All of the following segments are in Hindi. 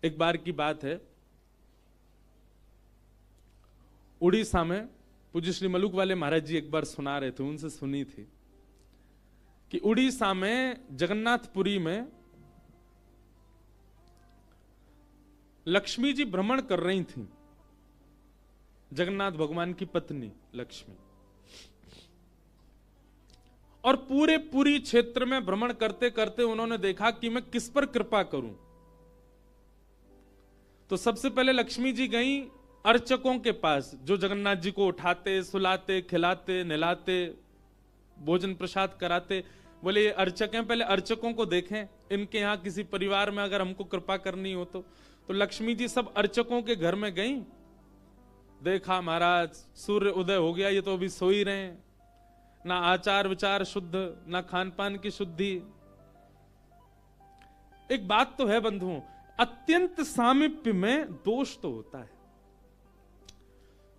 एक बार की बात है, उड़ीसा में पूज्य श्री मलुक वाले महाराज जी एक बार सुना रहे थे, उनसे सुनी थी कि उड़ीसा में जगन्नाथपुरी में लक्ष्मी जी भ्रमण कर रही थी, जगन्नाथ भगवान की पत्नी लक्ष्मी, और पूरी क्षेत्र में भ्रमण करते करते उन्होंने देखा कि मैं किस पर कृपा करूं। तो सबसे पहले लक्ष्मी जी गई अर्चकों के पास, जो जगन्नाथ जी को उठाते, सुलाते, खिलाते, नहलाते, भोजन प्रसाद कराते। बोले ये अर्चक हैं, पहले अर्चकों को देखें, इनके यहाँ किसी परिवार में अगर हमको कृपा करनी हो तो लक्ष्मी जी सब अर्चकों के घर में गई। देखा महाराज सूर्य उदय हो गया, ये तो अभी सो ही रहे हैं, ना आचार विचार शुद्ध, ना खान पान की शुद्धि। एक बात तो है बंधुओं, अत्यंत सामीप्य में दोष तो होता है।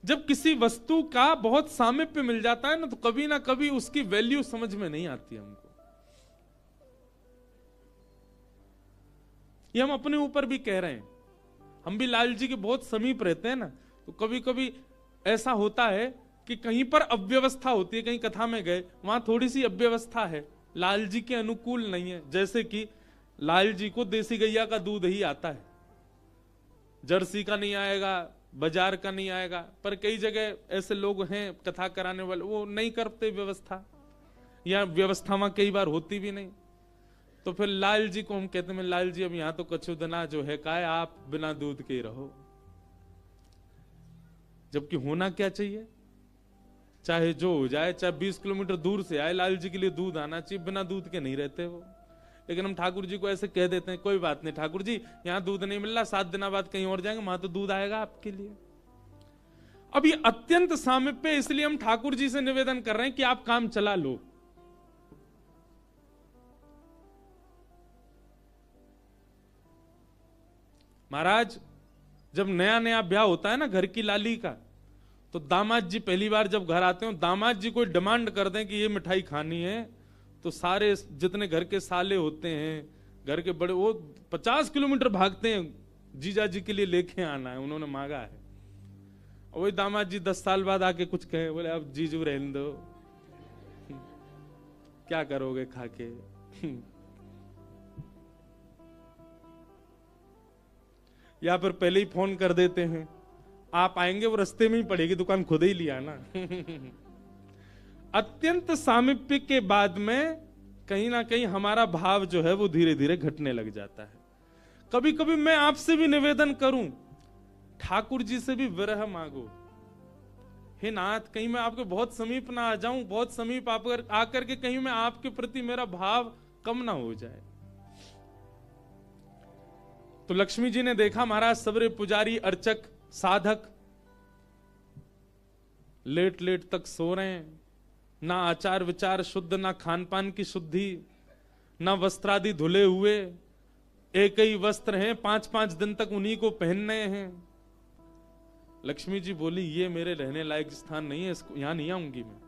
जब किसी वस्तु का बहुत सामीप्य मिल जाता है ना कभी उसकी वैल्यू समझ में नहीं आती हमको। ये हम अपने ऊपर भी कह रहे हैं, हम भी लाल जी के बहुत समीप रहते हैं ना, तो कभी कभी ऐसा होता है कि कहीं पर अव्यवस्था होती है, कहीं कथा में गए वहां थोड़ी सी अव्यवस्था है, लाल जी के अनुकूल नहीं है। जैसे कि लाल जी को देसी गैया का दूध ही आता है, जर्सी का नहीं आएगा, बाजार का नहीं आएगा। पर कई जगह ऐसे लोग हैं कथा कराने वाले, वो नहीं करते व्यवस्था, या व्यवस्था वहां कई बार होती भी नहीं। तो फिर लाल जी को हम कहते हैं, लाल जी अब यहां तो कछु दना जो है काय, आप बिना दूध के ही रहो। जबकि होना क्या चाहिए, चाहे जो हो जाए, चाहे 20 किलोमीटर दूर से आए, लाल जी के लिए दूध आना चाहिए, बिना दूध के नहीं रहते वो। लेकिन हम ठाकुर जी को ऐसे कह देते हैं, कोई बात नहीं ठाकुर जी, यहां दूध नहीं मिल रहा, 7 दिन बाद कहीं और जाएंगे, वहां तो दूध आएगा आपके लिए। अब ये अत्यंत सामीप्य, इसलिए हम ठाकुर जी से निवेदन कर रहे हैं कि आप काम चला लो। महाराज जब नया नया ब्याह होता है ना घर की लाली का, तो दामाद जी पहली बार जब घर आते हो, दामाद जी कोई डिमांड कर दें कि ये मिठाई खानी है, तो सारे जितने घर के साले होते हैं, घर के बड़े, वो 50 किलोमीटर भागते हैं, जीजा जी के लिए लेके आना है, उन्होंने मांगा है। और वही दामाद जी 10 साल बाद आके कुछ कहे, बोले अब जीजू रहने दो, क्या करोगे खाके। या फिर पहले ही फोन कर देते हैं, आप आएंगे, वो रास्ते में ही पड़ेगी दुकान, खुद ही लिया ना। अत्यंत सामीप्य के बाद में कहीं ना कहीं हमारा भाव जो है वो धीरे धीरे घटने लग जाता है। कभी कभी मैं आपसे भी निवेदन करूं, ठाकुर जी से भी विरह मांगो, हे नाथ कहीं मैं आपके बहुत समीप ना आ जाऊं, बहुत समीप आकर के कहीं मैं आपके प्रति मेरा भाव कम ना हो जाए। तो लक्ष्मी जी ने देखा महाराज सवेरे पुजारी, अर्चक, साधक लेट लेट तक सो रहे हैं, ना आचार विचार शुद्ध, ना खान पान की शुद्धि, ना वस्त्रादि धुले हुए, एक ही वस्त्र हैं, 5-5 दिन तक उन्हीं को पहनने हैं। लक्ष्मी जी बोली ये मेरे रहने लायक स्थान नहीं है, इसको यहां नहीं आऊंगी मैं।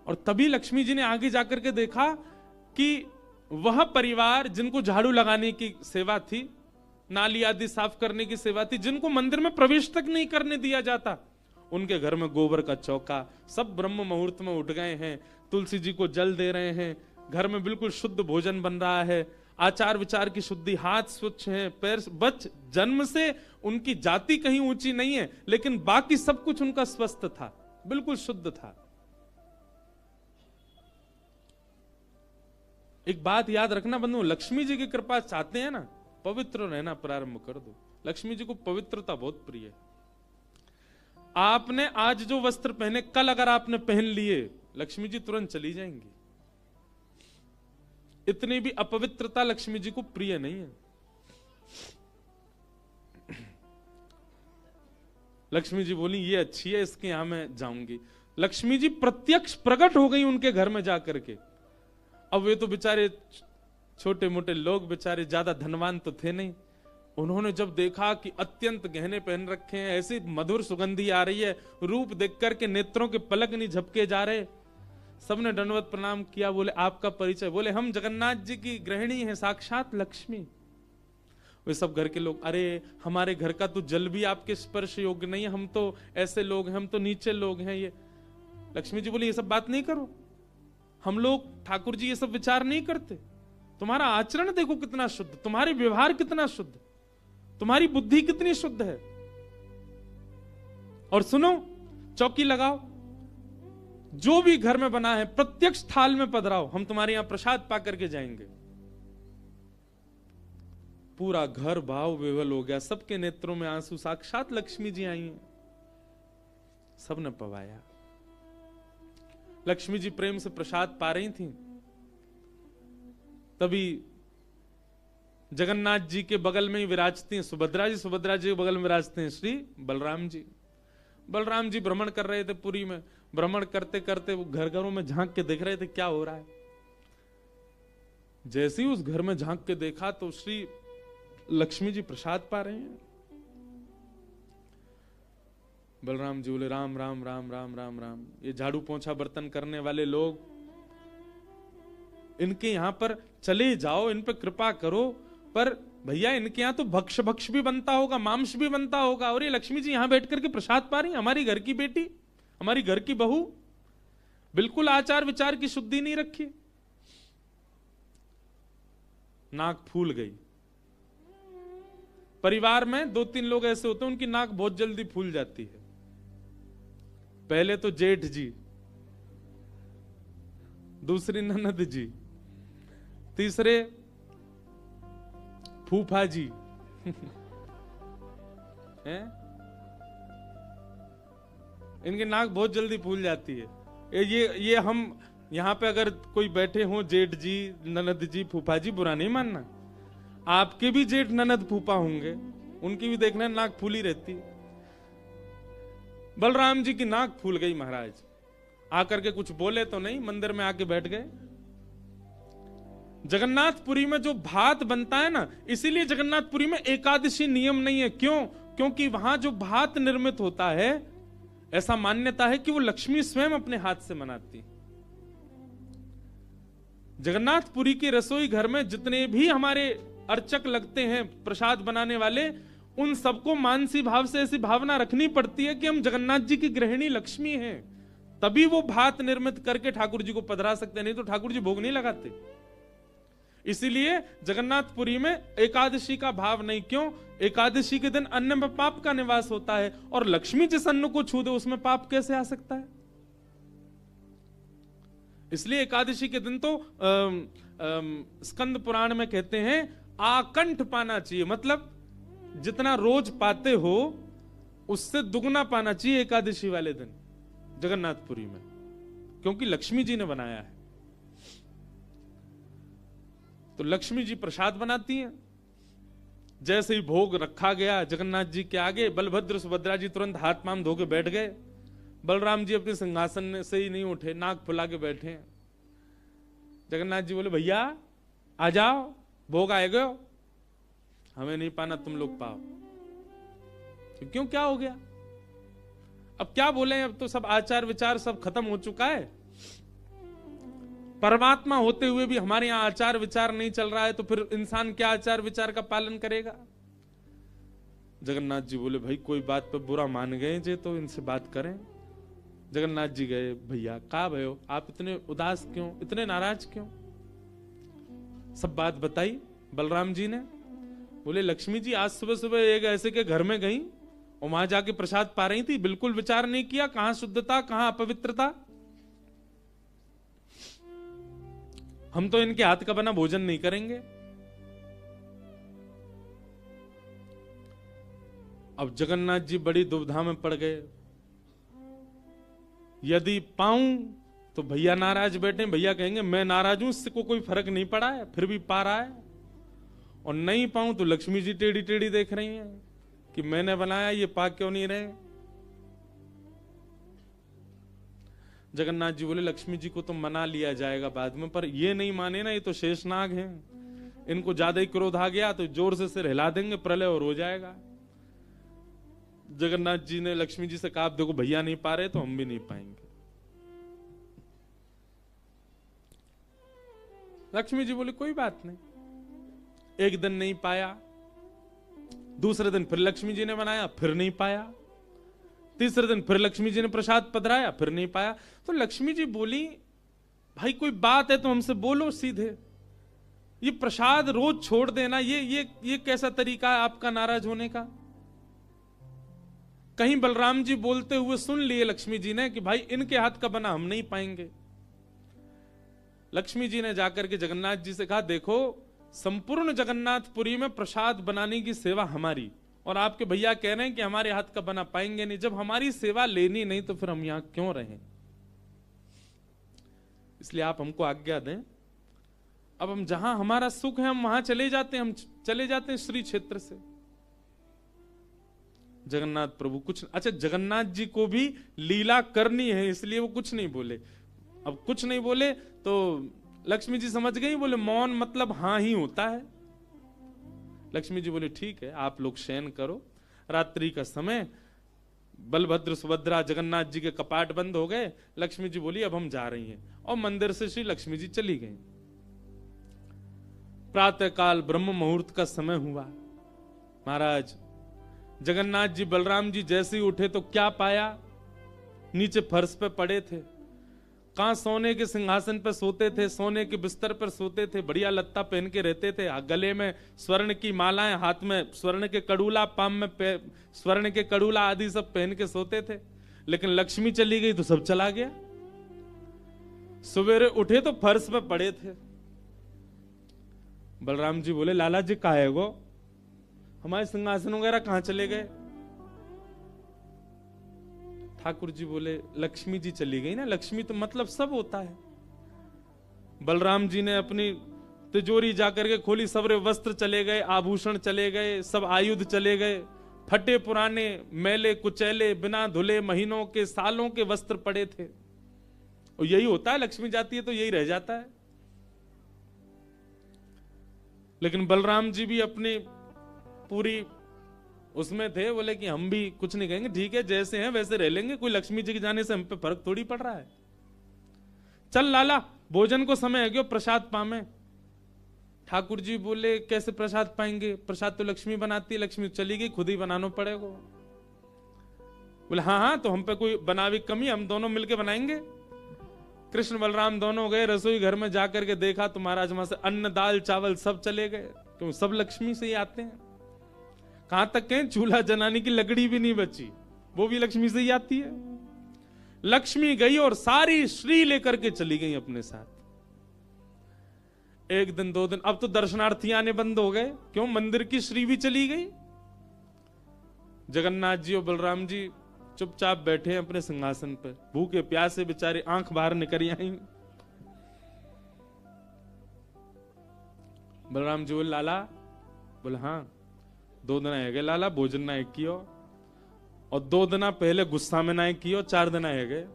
और तभी लक्ष्मी जी ने आगे जाकर के देखा कि वह परिवार जिनको झाड़ू लगाने की सेवा थी, नाली आदि साफ करने की सेवा थी, जिनको मंदिर में प्रवेश तक नहीं करने दिया जाता, उनके घर में गोबर का चौका, सब ब्रह्म मुहूर्त में उठ गए हैं, तुलसी जी को जल दे रहे हैं, घर में बिल्कुल शुद्ध भोजन बन रहा है, आचार विचार की शुद्धि, हाथ स्वच्छ हैं, पैर बच, जन्म से उनकी जाति कहीं ऊंची नहीं है, लेकिन बाकी सब कुछ उनका स्वस्थ था, बिल्कुल शुद्ध था। एक बात याद रखना बंधु, लक्ष्मी जी की कृपा चाहते हैं ना, पवित्र रहना प्रारंभ कर दो। लक्ष्मी जी को पवित्रता बहुत प्रिय है। आपने आज जो वस्त्र पहने, कल अगर आपने पहन लिए, लक्ष्मी जी तुरंत चली जाएंगी। इतनी भी अपवित्रता लक्ष्मी जी को प्रिय नहीं है। लक्ष्मी जी बोली ये अच्छी है, इसके यहां मैं जाऊंगी। लक्ष्मी जी प्रत्यक्ष प्रकट हो गई उनके घर में जाकर के। अब वे तो बेचारे छोटे मोटे लोग, बेचारे ज्यादा धनवान तो थे नहीं। उन्होंने जब देखा कि अत्यंत गहने पहन रखे हैं, ऐसी मधुर सुगंधी आ रही है, रूप देख करके नेत्रों के पलक नहीं झपके जा रहे, सबने दंडवत प्रणाम किया। बोले आपका परिचय? बोले हम जगन्नाथ जी की गृहिणी हैं, साक्षात लक्ष्मी। वे सब घर के लोग, अरे हमारे घर का तो जल भी आपके स्पर्श योग्य नहीं है, हम तो ऐसे लोग हैं, हम तो नीचे लोग हैं। ये लक्ष्मी जी बोली ये सब बात नहीं करो, हम लोग ठाकुर जी ये सब विचार नहीं करते। तुम्हारा आचरण देखो कितना शुद्ध, तुम्हारे व्यवहार कितना शुद्ध, तुम्हारी बुद्धि कितनी शुद्ध है। और सुनो, चौकी लगाओ, जो भी घर में बना है प्रत्यक्ष थाल में पधराओ, हम तुम्हारे यहां प्रसाद पा करके जाएंगे। पूरा घर भाव विवल हो गया, सबके नेत्रों में आंसू, साक्षात लक्ष्मी जी आई हैं, सबने पवाया। लक्ष्मी जी प्रेम से प्रसाद पा रही थी, तभी जगन्नाथ जी के बगल में ही विराजती हैं सुभद्रा जी, सुभद्रा जी के बगल में विराजते हैं श्री बलराम जी। बलराम जी भ्रमण कर रहे थे पुरी में, भ्रमण करते करते वो घर घरों में झांक के देख रहे थे क्या हो रहा है। जैसे ही उस घर में झांक के देखा तो श्री लक्ष्मी जी प्रसाद पा रहे हैं। बलराम जी बोले राम राम राम राम राम राम, ये झाड़ू पोंछा बर्तन करने वाले लोग, इनके यहां पर चले जाओ, इन पे कृपा करो। पर भैया इनके यहां तो भक्ष भक्ष भी बनता होगा, मांस भी बनता होगा, और ये लक्ष्मी जी यहां बैठ करके प्रसाद पा रही, हमारी घर की बेटी, हमारी घर की बहू, बिल्कुल आचार विचार की शुद्धि नहीं रखी। नाक फूल गई। परिवार में 2-3 लोग ऐसे होते हैं उनकी नाक बहुत जल्दी फूल जाती है। पहले तो जेठ जी, दूसरी ननद जी, तीसरे फूफा जी हैं? इनकी नाक बहुत जल्दी फूल जाती है। ये हम यहां पे अगर कोई बैठे हो, जेठ जी, ननद जी, फूफा जी, बुरा नहीं मानना, आपके भी जेठ ननद फूफा होंगे, उनकी भी देखना नाक फूली रहती। बलराम जी की नाक फूल गई महाराज, आकर के कुछ बोले तो नहीं, मंदिर में आके बैठ गए। जगन्नाथपुरी में जो भात बनता है ना, इसीलिए जगन्नाथपुरी में एकादशी नियम नहीं है। क्यों? क्योंकि वहां जो भात निर्मित होता है, ऐसा मान्यता है कि वो लक्ष्मी स्वयं अपने हाथ से बनाती। जगन्नाथपुरी के रसोई घर में जितने भी हमारे अर्चक लगते हैं, प्रसाद बनाने वाले, उन सबको मानसी भाव से ऐसी भावना रखनी पड़ती है कि हम जगन्नाथ जी की गृहिणी लक्ष्मी हैं, तभी वो भात निर्मित करके ठाकुर जी को पधरा सकते हैं, नहीं तो ठाकुर जी भोग नहीं लगाते। इसीलिए जगन्नाथपुरी में एकादशी का भाव नहीं। क्यों? एकादशी के दिन अन्न में पाप का निवास होता है, और लक्ष्मी जिस अन्न को छू दे उसमें पाप कैसे आ सकता है? इसलिए एकादशी के दिन तो स्कंद पुराण में कहते हैं आकंठ पाना चाहिए, मतलब जितना रोज पाते हो उससे दुगना पाना चाहिए एकादशी वाले दिन जगन्नाथपुरी में, क्योंकि लक्ष्मी जी ने बनाया है। तो लक्ष्मी जी प्रसाद बनाती हैं। जैसे ही भोग रखा गया जगन्नाथ जी के आगे, बलभद्र सुभद्रा जी तुरंत हाथ पांव धो के बैठ गए। बलराम जी अपने सिंहासन से ही नहीं उठे, नाक फुला के बैठे हैं। जगन्नाथ जी बोले भैया आ जाओ, भोग आए गए, हमें नहीं पाना, तुम लोग पाओ। क्यों, क्या हो गया? अब क्या बोले, अब तो सब आचार विचार सब खत्म हो चुका है। परमात्मा होते हुए भी हमारे यहां आचार विचार नहीं चल रहा है, तो फिर इंसान क्या आचार विचार का पालन करेगा? जगन्नाथ जी बोले भाई कोई बात पे बुरा मान गए जे, तो इनसे बात करें। जगन्नाथ जी गए, भैया कहा भयो, आप इतने उदास क्यों, इतने नाराज क्यों? सब बात बताई बलराम जी ने। बोले लक्ष्मी जी आज सुबह सुबह एक ऐसे के घर में गई और वहां जाके प्रसाद पा रही थी, बिल्कुल विचार नहीं किया, कहां शुद्धता कहां अपवित्रता। हम तो इनके हाथ का बना भोजन नहीं करेंगे। अब जगन्नाथ जी बड़ी दुविधा में पड़ गए। यदि पाऊं तो भैया नाराज बैठे, भैया कहेंगे मैं नाराज हूं, इससे को कोई फर्क नहीं पड़ा है, फिर भी पा रहा है। और नहीं पाऊं तो लक्ष्मी जी टेढ़ी टेढ़ी देख रही हैं कि मैंने बनाया, ये पा क्यों नहीं रहे। जगन्नाथ जी बोले लक्ष्मी जी को तो मना लिया जाएगा बाद में, पर ये नहीं माने ना, ये तो शेषनाग हैं, इनको ज्यादा ही क्रोध आ गया तो जोर से सिर हिला देंगे, प्रलय और हो जाएगा। जगन्नाथ जी ने लक्ष्मी जी से कहा देखो भैया नहीं पा रहे तो हम भी नहीं पाएंगे। लक्ष्मी जी बोले कोई बात नहीं, एक दिन नहीं पाया, दूसरे दिन फिर लक्ष्मी जी ने बनाया, फिर नहीं पाया। तीसरे दिन फिर लक्ष्मी जी ने प्रसाद पधराया, फिर नहीं पाया। तो लक्ष्मी जी बोली, भाई कोई बात है तो हमसे बोलो सीधे, ये प्रसाद रोज छोड़ देना, ये कैसा तरीका है आपका नाराज होने का। कहीं बलराम जी बोलते हुए सुन लिए लक्ष्मी जी ने कि भाई इनके हाथ का बना हम नहीं पाएंगे। लक्ष्मी जी ने जाकर के जगन्नाथ जी से कहा, देखो संपूर्ण जगन्नाथपुरी में प्रसाद बनाने की सेवा हमारी, और आपके भैया कह रहे हैं कि हमारे हाथ का बना पाएंगे नहीं। जब हमारी सेवा लेनी नहीं तो फिर हम यहां क्यों रहें, इसलिए आप हमको आज्ञा दें। अब हम जहां हमारा सुख है हम वहां चले जाते हैं, हम चले जाते हैं श्री क्षेत्र से। जगन्नाथ प्रभु कुछ, अच्छा जगन्नाथ जी को भी लीला करनी है इसलिए वो कुछ नहीं बोले। अब कुछ नहीं बोले तो लक्ष्मी जी समझ गई, बोले मौन मतलब हां ही होता है। लक्ष्मी जी बोले ठीक है, आप लोग शयन करो, रात्रि का समय, बलभद्र सुभद्रा जगन्नाथ जी के कपाट बंद हो गए। लक्ष्मी जी बोली अब हम जा रही हैं, और मंदिर से श्री लक्ष्मी जी चली गई। प्रातः काल ब्रह्म मुहूर्त का समय हुआ। महाराज जगन्नाथ जी बलराम जी जैसे ही उठे तो क्या पाया, नीचे फर्श पे पड़े थे। कहां सोने के सिंहासन पर सोते थे, सोने के बिस्तर पर सोते थे, बढ़िया लत्ता पहन के रहते थे, गले में स्वर्ण की मालाएं, हाथ में स्वर्ण के कड़ूला, पाम में स्वर्ण के कड़ूला आदि सब पहन के सोते थे। लेकिन लक्ष्मी चली गई तो सब चला गया। सवेरे उठे तो फर्श पे पड़े थे। बलराम जी बोले लाला जी कहा है गो, हमारे सिंहासन वगैरह कहां चले गए। ठाकुर जी बोले लक्ष्मी जी चली गई ना, लक्ष्मी तो मतलब सब होता है। बलराम जी ने अपनी तिजोरी जाकर के खोली, सबरे वस्त्र चले गए, आभूषण चले गए, सब आयुध चले गए, फटे पुराने मैले कुचैले बिना धुले महीनों के सालों के वस्त्र पड़े थे। और यही होता है, लक्ष्मी जाती है तो यही रह जाता है। लेकिन बलराम जी भी अपनी पूरी उसमें थे, बोले कि हम भी कुछ नहीं कहेंगे, ठीक है जैसे हैं वैसे रह लेंगे, कोई लक्ष्मी जी के जाने से हम पे फर्क थोड़ी पड़ रहा है। चल लाला भोजन को समय है क्यों, प्रसाद पामे। ठाकुर जी बोले कैसे प्रसाद पाएंगे, प्रसाद तो लक्ष्मी बनाती है, लक्ष्मी चली गई, खुद ही बनाना पड़ेगा। बोले हाँ हाँ, तो हम पे कोई बनावी कमी, हम दोनों मिलके बनाएंगे। कृष्ण बलराम दोनों गए रसोई घर में, जाकर के देखा तो महाराज वहां से अन्न दाल चावल सब चले गए, क्यों सब लक्ष्मी से ही आते हैं। कहां तक कहें चूल्हा जलाने की लकड़ी भी नहीं बची, वो भी लक्ष्मी से ही आती है। लक्ष्मी गई और सारी श्री लेकर के चली गई अपने साथ। एक दिन दो दिन, अब तो दर्शनार्थी आने बंद हो गए, क्यों मंदिर की श्री भी चली गई। जगन्नाथ जी और बलराम जी चुपचाप बैठे हैं अपने सिंहासन पर, भूखे प्यासे बेचारे, आंख बाहर निकल आई। बलराम जी बोले लाला, बोले हाँ 2 दिन है गए लाला, भोजन ना एक कियो, और 2 दिन पहले गुस्सा में ना एक कियो, 4 दिन है गए,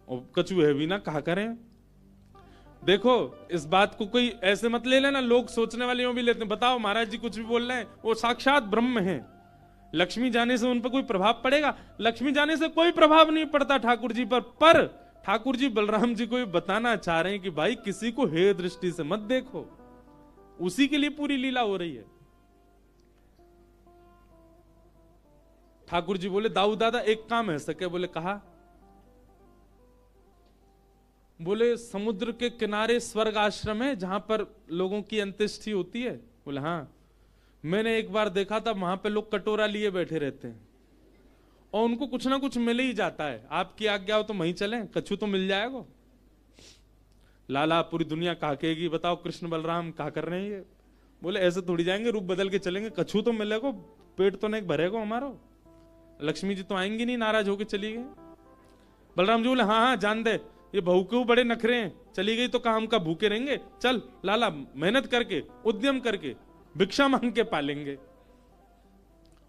और कछु है भी ना, कहा करें। देखो इस बात को कोई ऐसे मत ले लेना, लोग सोचने वाले यूं भी लेते हैं, बताओ महाराज जी कुछ भी बोल रहे हैं, वो साक्षात ब्रह्म है। लक्ष्मी जाने से उन पर कोई प्रभाव पड़ेगा? लक्ष्मी जाने से कोई प्रभाव नहीं पड़ता ठाकुर जी पर ठाकुर जी बलराम जी को ये बताना चाह रहे हैं कि भाई किसी को हे दृष्टि से मत देखो, उसी के लिए पूरी लीला हो रही है। ठाकुर जी बोले दाऊ दादा एक काम है सके, बोले कहा, बोले समुद्र के किनारे स्वर्ग आश्रम है जहां पर लोगों की अंत्येष्टि होती है। बोले हाँ, मैंने एक बार देखा था वहां पे लोग कटोरा लिए बैठे रहते हैं और उनको कुछ ना कुछ मिल ही जाता है, आपकी आज्ञा हो तो वहीं चलें, कछु तो मिल जाएगा। लाला पूरी दुनिया कहा कहेगी बताओ कृष्ण बलराम कहा कर रहे हैं ये। बोले ऐसे थोड़ी जाएंगे, रूप बदल के चलेंगे, कछु तो मिलेगा, पेट तो नहीं भरेगा हमारा। लक्ष्मी जी तो आएंगी नहीं, नाराज होकर चली गई। बलराम जी बोले हाँ हाँ जान दे, ये बहू के बड़े नखरे हैं, चली गई तो काम का भूखे रहेंगे, चल लाला मेहनत करके उद्यम करके भिक्षा मांग के पालेंगे।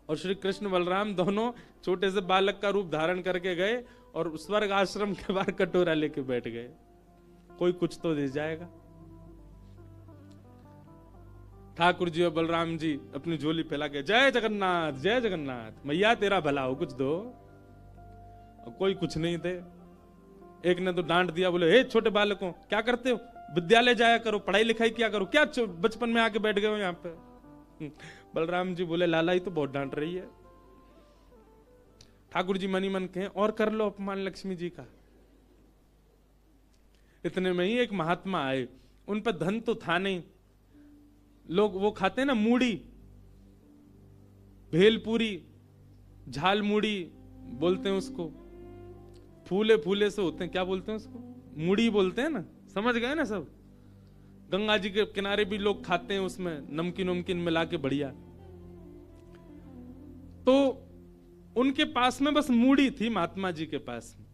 और श्री कृष्ण बलराम दोनों छोटे से बालक का रूप धारण करके गए और स्वर्ग आश्रम के बाहर कटोरा लेके बैठ गए, कोई कुछ तो दे जाएगा। ठाकुर जी और बलराम जी अपनी झोली फैला के जय जगन्नाथ मैया तेरा भला हो, कुछ दो। और कोई कुछ नहीं दे। एक ने तो डांट दिया, बोले हे छोटे बालकों क्या करते हो, विद्यालय जाया करो, पढ़ाई लिखाई किया करो, क्या बचपन में आके बैठ गए हो यहाँ पे। बलराम जी बोले लाला ही तो बहुत डांट रही है। ठाकुर जी मनी मन कहें और कर लो अपमान लक्ष्मी जी का। इतने में ही एक महात्मा आए, उन पर धन तो था नहीं, लोग वो खाते हैं ना मूढ़ी, भेलपूरी, झाल मूढ़ी बोलते हैं उसको, फूले फूले से होते हैं, क्या बोलते हैं उसको, मूढ़ी बोलते हैं ना, समझ गए ना सब। गंगा जी के किनारे भी लोग खाते हैं, उसमें नमकीन नमकीन मिला के बढ़िया। तो उनके पास में बस मूढ़ी थी, महात्मा जी के पास में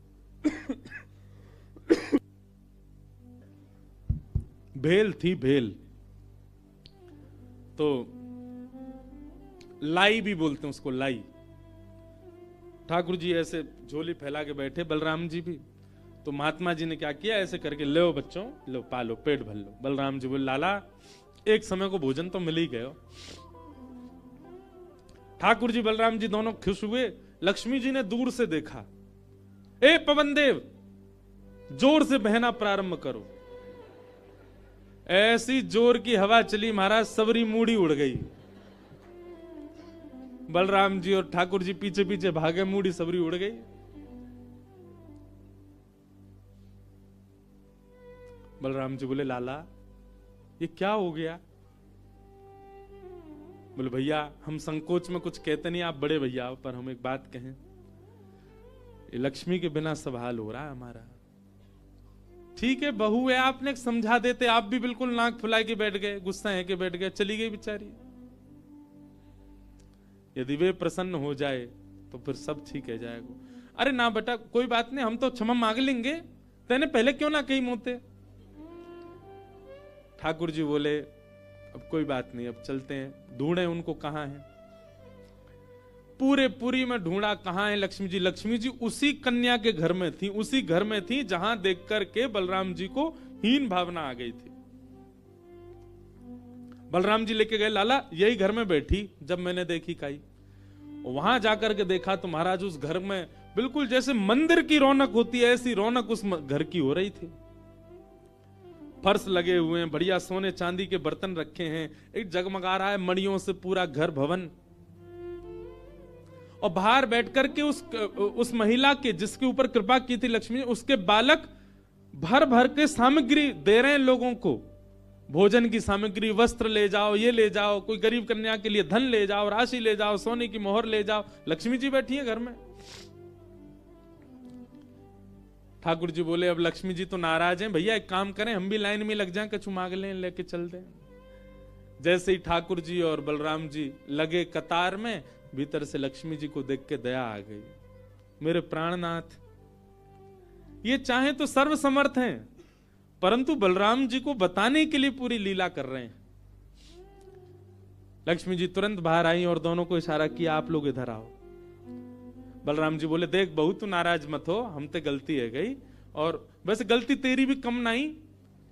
भेल थी, भेल तो लाई भी बोलते हैं उसको, लाई। ठाकुर जी ऐसे झोली फैला के बैठे, बलराम जी भी। तो महात्मा जी ने क्या किया, ऐसे करके लो बच्चों, लो पालो, पेट भर लो। बलराम जी बोले लाला एक समय को भोजन तो मिल ही गए। ठाकुर जी बलराम जी दोनों खुश हुए। लक्ष्मी जी ने दूर से देखा, ए पवन देव जोर से बहना प्रारंभ करो। ऐसी जोर की हवा चली महाराज, सबरी मूढ़ी उड़ गई। बलराम जी और ठाकुर जी पीछे पीछे भागे, मूढ़ी सबरी उड़ गई। बलराम जी बोले लाला ये क्या हो गया? बोले भैया हम संकोच में कुछ कहते नहीं, आप बड़े भैया, पर हम एक बात कहें, ये लक्ष्मी के बिना सब हाल हो रहा है हमारा। ठीक है बहू है, आपने समझा देते, आप भी बिल्कुल नाक फुला के बैठ गए, गुस्सा है के बैठ गए, चली गई बेचारी। यदि वे प्रसन्न हो जाए तो फिर सब ठीक है जाएगा। अरे ना बेटा कोई बात नहीं, हम तो क्षमा मांग लेंगे, तेने पहले क्यों ना कही मोते। ठाकुर जी बोले अब कोई बात नहीं, अब चलते हैं, ढूंढे उनको कहां है। पूरे पुरी में ढूंढा, कहां है लक्ष्मी जी। लक्ष्मी जी उसी कन्या के घर में थी, उसी घर में थी जहां देख करके बलराम जी को हीन भावना आ गई थी। बलराम जी लेके गए, लाला यही घर में बैठी, जब मैंने देखी काई। वहां जाकर के देखा तो महाराज उस घर में बिल्कुल जैसे मंदिर की रौनक होती है, ऐसी रौनक उस घर की हो रही थी। फर्श लगे हुए हैं, बढ़िया सोने चांदी के बर्तन रखे हैं, एक जगमगा रहा है मणियों से पूरा घर भवन। और बाहर बैठ करके उस महिला के जिसके ऊपर कृपा की थी लक्ष्मी, उसके बालक भर भर के सामग्री दे रहे हैं लोगों को, भोजन की सामग्री, वस्त्र ले जाओ, ये ले जाओ, कोई गरीब कन्या के लिए धन ले जाओ, राशि ले जाओ, सोने की मोहर ले जाओ। लक्ष्मी जी बैठी है घर में। ठाकुर जी बोले अब लक्ष्मी जी तो नाराज हैं, भैया एक काम करें, हम भी लाइन में लग जाएं, कछु मांग लें, लेके चल दें। जैसे ही ठाकुर जी और बलराम जी लगे कतार में, भीतर से लक्ष्मी जी को देख के दया आ गई। मेरे प्राणनाथ, ये चाहे तो सर्वसमर्थ हैं, परंतु बलराम जी को बताने के लिए पूरी लीला कर रहे हैं। लक्ष्मी जी तुरंत बाहर आई और दोनों को इशारा किया, आप लोग इधर आओ। बलराम जी बोले देख बहू तू नाराज मत हो, हम ते गलती है गई, और वैसे गलती तेरी भी कम नहीं,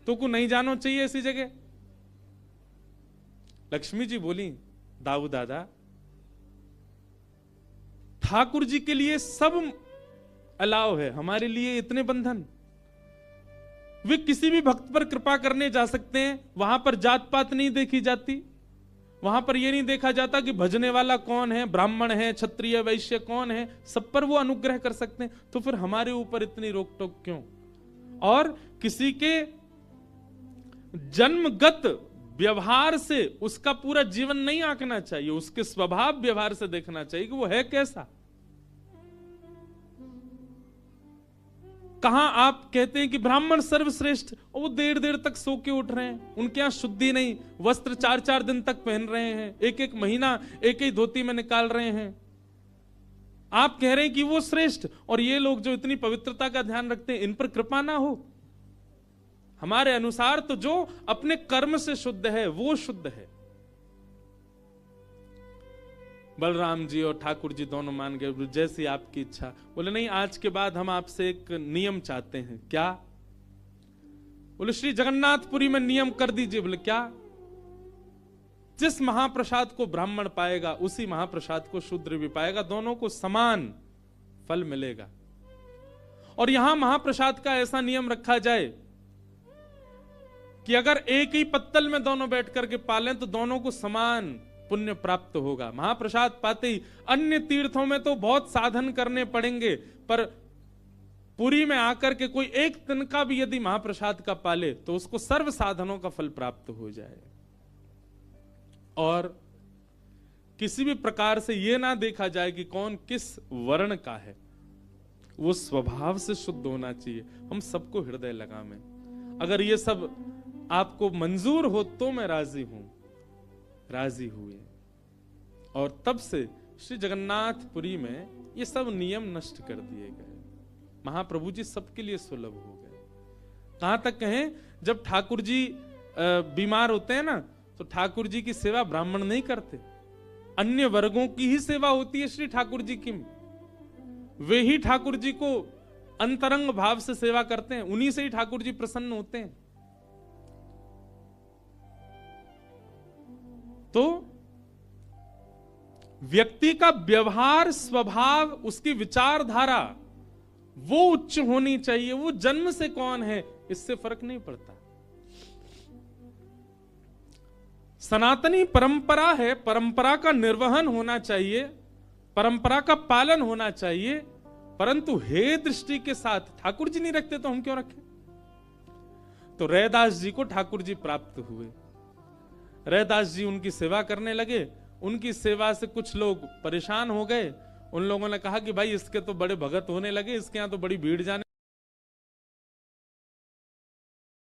तो को नहीं जानो चाहिए ऐसी जगह। लक्ष्मी जी बोली दाऊ दादा, ठाकुर जी के लिए सब अलाव है, हमारे लिए इतने बंधन। वे किसी भी भक्त पर कृपा करने जा सकते हैं, वहां पर जात पात नहीं देखी जाती, वहां पर यह नहीं देखा जाता कि भजने वाला कौन है, ब्राह्मण है, क्षत्रिय, वैश्य कौन है, सब पर वो अनुग्रह कर सकते हैं। तो फिर हमारे ऊपर इतनी रोक टोक क्यों? और किसी के जन्मगत व्यवहार से उसका पूरा जीवन नहीं आंकना चाहिए, उसके स्वभाव व्यवहार से देखना चाहिए कि वो है कैसा। कहां आप कहते हैं कि ब्राह्मण सर्वश्रेष्ठ, और वो देर देर तक सो के उठ रहे हैं, उनके यहां शुद्धि नहीं, वस्त्र 4-4 दिन तक पहन रहे हैं, एक महीना एक ही धोती में निकाल रहे हैं। आप कह रहे हैं कि वो श्रेष्ठ, और ये लोग जो इतनी पवित्रता का ध्यान रखते हैं, इन पर कृपा ना हो। हमारे अनुसार तो जो अपने कर्म से शुद्ध है वो शुद्ध है। बलराम जी और ठाकुर जी दोनों मान गए, जैसी आपकी इच्छा। बोले नहीं, आज के बाद हम आपसे एक नियम चाहते हैं। क्या? बोले श्री जगन्नाथपुरी में नियम कर दीजिए। बोले क्या? जिस महाप्रसाद को ब्राह्मण पाएगा उसी महाप्रसाद को शूद्र भी पाएगा, दोनों को समान फल मिलेगा। और यहां महाप्रसाद का ऐसा नियम रखा जाए कि अगर एक ही पत्तल में दोनों बैठ करके पालें तो दोनों को समान पुण्य प्राप्त होगा। महाप्रसाद पाते ही अन्य तीर्थों में तो बहुत साधन करने पड़ेंगे, पर पुरी में आकर के कोई एक तिनका भी यदि महाप्रसाद का पाले तो उसको सर्व साधनों का फल प्राप्त हो जाए। और किसी भी प्रकार से यह ना देखा जाए कि कौन किस वर्ण का है, वो स्वभाव से शुद्ध होना चाहिए। हम सबको हृदय लगावें। अगर ये सब आपको मंजूर हो तो मैं राजी हूं। राजी हुए और तब से श्री जगन्नाथपुरी में ये सब नियम नष्ट कर दिए गए। महाप्रभु जी सबके लिए सुलभ हो गए। कहां तक कहें, जब ठाकुर जी बीमार होते हैं ना, तो ठाकुर जी की सेवा ब्राह्मण नहीं करते, अन्य वर्गों की ही सेवा होती है श्री ठाकुर जी की। वे ही ठाकुर जी को अंतरंग भाव से सेवा करते हैं, उन्हीं से ही ठाकुर जी प्रसन्न होते हैं। तो व्यक्ति का व्यवहार, स्वभाव, उसकी विचारधारा वो उच्च होनी चाहिए। वो जन्म से कौन है इससे फर्क नहीं पड़ता। सनातनी परंपरा है, परंपरा का निर्वहन होना चाहिए, परंपरा का पालन होना चाहिए, परंतु हे दृष्टि के साथ ठाकुर जी नहीं रखते तो हम क्यों रखें। तो रैदास जी को ठाकुर जी प्राप्त हुए। रैदास जी उनकी सेवा करने लगे। उनकी सेवा से कुछ लोग परेशान हो गए। उन लोगों ने कहा कि भाई इसके तो बड़े भगत होने लगे, इसके यहां तो बड़ी भीड़ जाने